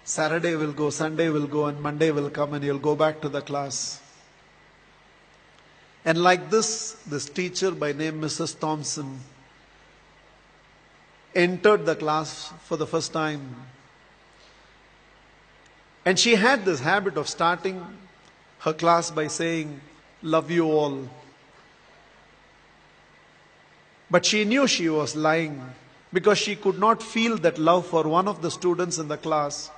Saturday will go, Sunday will go, and Monday will come and you'll go back to the class. And like this teacher by name Mrs. Thompson entered the class for the first time. And she had this habit of starting her class by saying, "Love you all." But she knew she was lying because she could not feel that love for one of the students in the class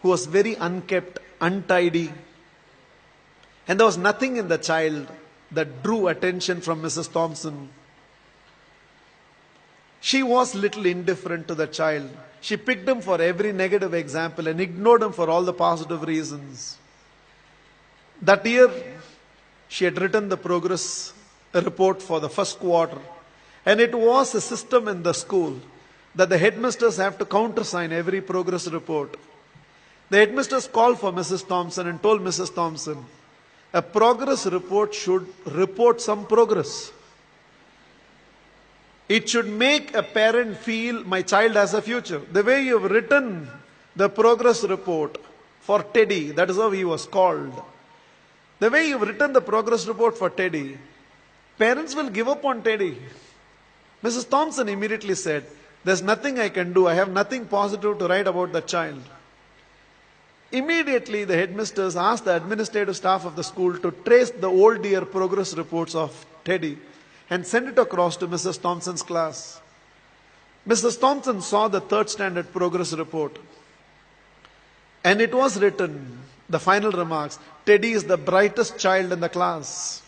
who was very unkept, untidy. And there was nothing in the child that drew attention from Mrs. Thompson. She was little indifferent to the child. She picked him for every negative example and ignored him for all the positive reasons. That year, she had written the progress report for the first quarter. And it was a system in the school that the headmasters have to countersign every progress report. The headmasters called for Mrs. Thompson and told Mrs. Thompson, a progress report should report some progress. It should make a parent feel my child has a future. The way you've written the progress report for Teddy, that is how he was called. The way you've written the progress report for Teddy, parents will give up on Teddy. Mrs. Thompson immediately said, there's nothing I can do. I have nothing positive to write about the child. Immediately, the headmasters asked the administrative staff of the school to trace the old year progress reports of Teddy and send it across to Mrs. Thompson's class. Mrs. Thompson saw the third standard progress report. And it was written, the final remarks, Teddy is the brightest child in the class.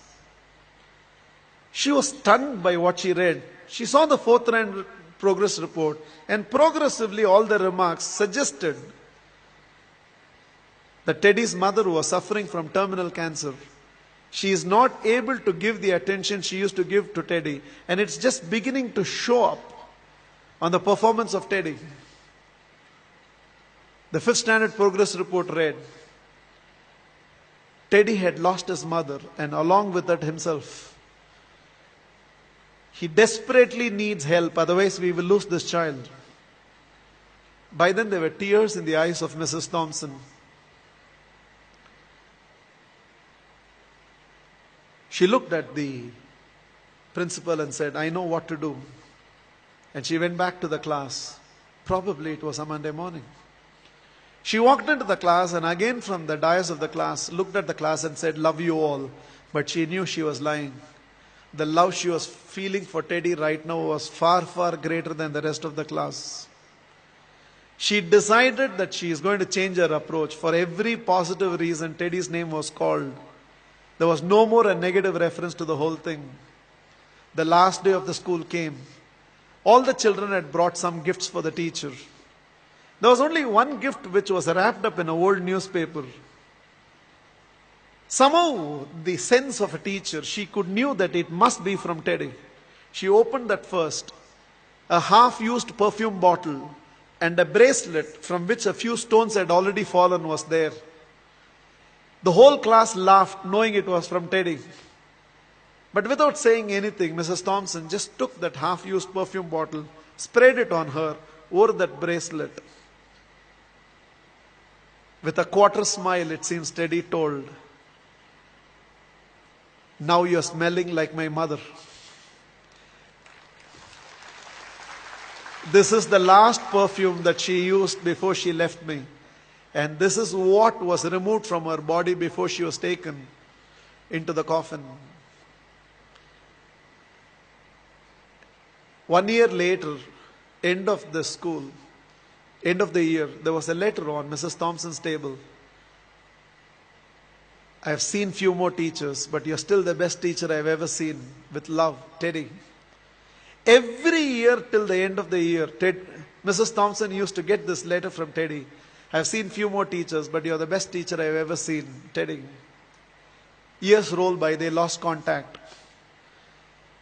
She was stunned by what she read. She saw the fourth round progress report, and progressively all the remarks suggested that Teddy's mother was suffering from terminal cancer. She is not able to give the attention she used to give to Teddy, and it's just beginning to show up on the performance of Teddy. The fifth standard progress report read, Teddy had lost his mother and along with that himself. He desperately needs help, otherwise we will lose this child. By then there were tears in the eyes of Mrs. Thompson. She looked at the principal and said, I know what to do. And she went back to the class. Probably it was a Monday morning. She walked into the class and again from the dais of the class, looked at the class and said, love you all. But she knew she was lying. The love she was feeling for Teddy right now was far, far greater than the rest of the class. She decided that she is going to change her approach. For every positive reason, Teddy's name was called. There was no more a negative reference to the whole thing. The last day of the school came. All the children had brought some gifts for the teacher. There was only one gift which was wrapped up in an old newspaper. Somehow, the sense of a teacher, she knew that it must be from Teddy. She opened that first. A half-used perfume bottle and a bracelet from which a few stones had already fallen was there. The whole class laughed, knowing it was from Teddy. But without saying anything, Mrs. Thompson just took that half-used perfume bottle, sprayed it on her, wore that bracelet. With a quarter smile, it seems Teddy told, now you're smelling like my mother. This is the last perfume that she used before she left me. And this is what was removed from her body before she was taken into the coffin. 1 year later, end of the school, end of the year, there was a letter on Mrs. Thompson's table. I have seen few more teachers, but you're still the best teacher I've ever seen. With love, Teddy. Every year till the end of the year, Mrs. Thompson used to get this letter from Teddy. I've seen few more teachers, but you're the best teacher I've ever seen, Teddy. Years rolled by, they lost contact.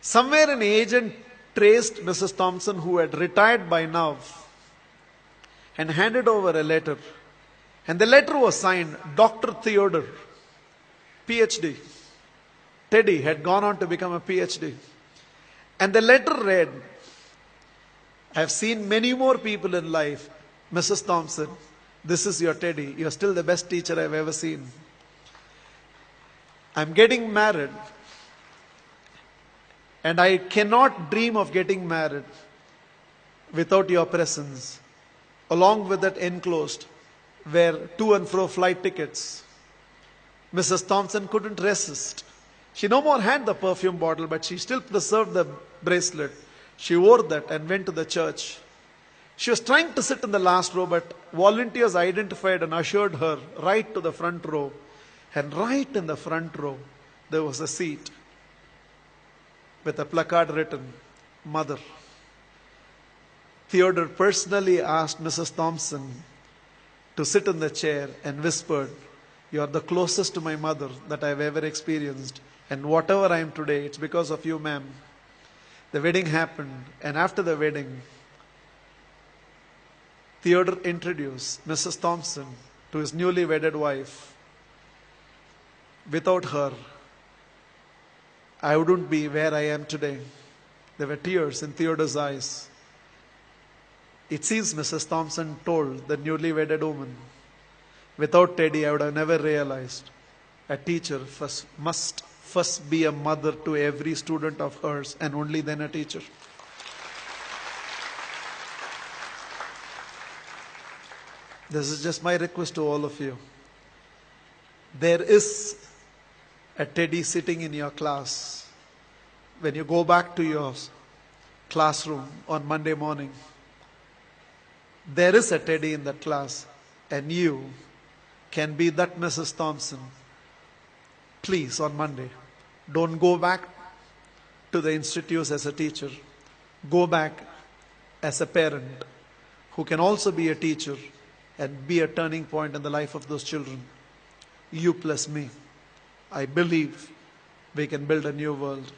Somewhere an agent traced Mrs. Thompson, who had retired by now, and handed over a letter. And the letter was signed, Dr. Theodore, PhD. Teddy had gone on to become a PhD. And the letter read, I have seen many more people in life, Mrs. Thompson. This is your Teddy. You're still the best teacher I've ever seen. I'm getting married, and I cannot dream of getting married without your presence. Along with that enclosed were to and fro flight tickets. Mrs. Thompson couldn't resist. She no more had the perfume bottle, but she still preserved the bracelet. She wore that and went to the church. She was trying to sit in the last row, but volunteers identified and ushered her right to the front row. And right in the front row, there was a seat with a placard written, Mother. Theodore personally asked Mrs. Thompson to sit in the chair and whispered, "You are the closest to my mother that I have ever experienced. And whatever I am today, it's because of you, ma'am." The wedding happened, and after the wedding, Theodore introduced Mrs. Thompson to his newly wedded wife. Without her, I wouldn't be where I am today. There were tears in Theodore's eyes. It seems Mrs. Thompson told the newly wedded woman, "Without Teddy, I would have never realized a teacher must first be a mother to every student of hers, and only then a teacher." This is just my request to all of you. There is a Teddy sitting in your class. When you go back to your classroom on Monday morning, there is a Teddy in that class, and you can be that Mrs. Thompson. Please, on Monday, don't go back to the institutes as a teacher. Go back as a parent who can also be a teacher and be a turning point in the life of those children. You plus me. I believe we can build a new world.